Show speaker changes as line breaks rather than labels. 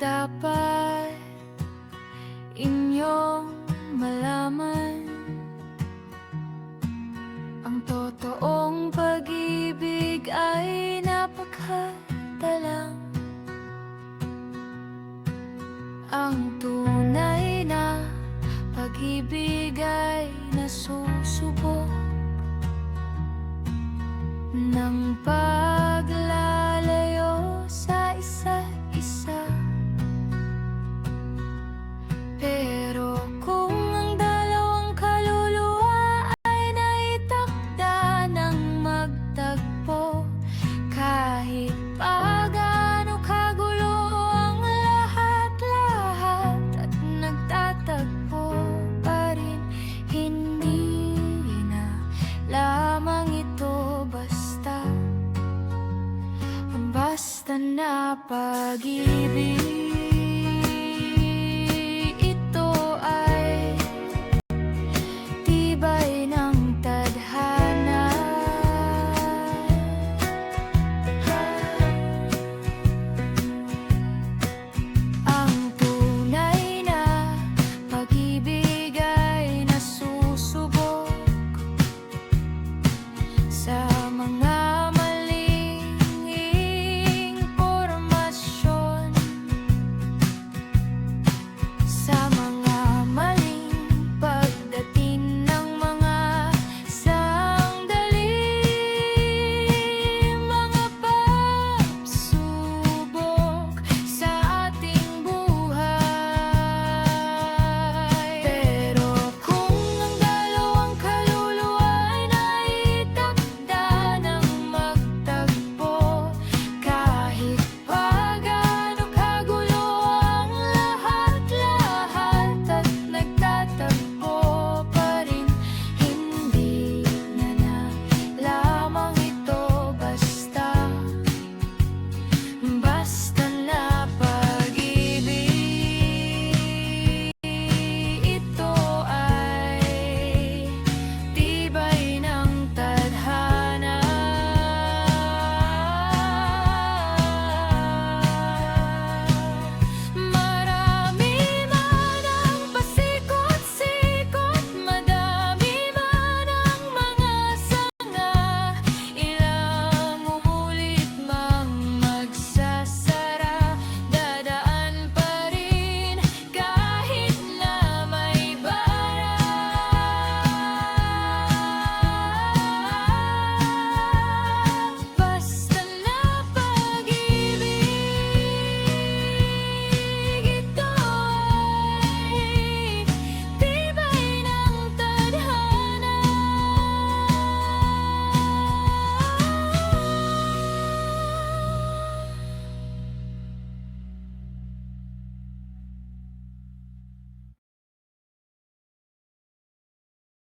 dapat inyong malaman. Ang totoong pag-ibig ay napakadalang. Ang tunay na pag-ibig ay nasusubok ng paglalayo sa isa't isa. Pero kung ang dalawang kaluluwa ay naitakda ng magtagpo, kahit pa gaano kagulo ang lahat-lahat at nagtatagpo pa rin, hindi na lamang ito basta na pag-ibig.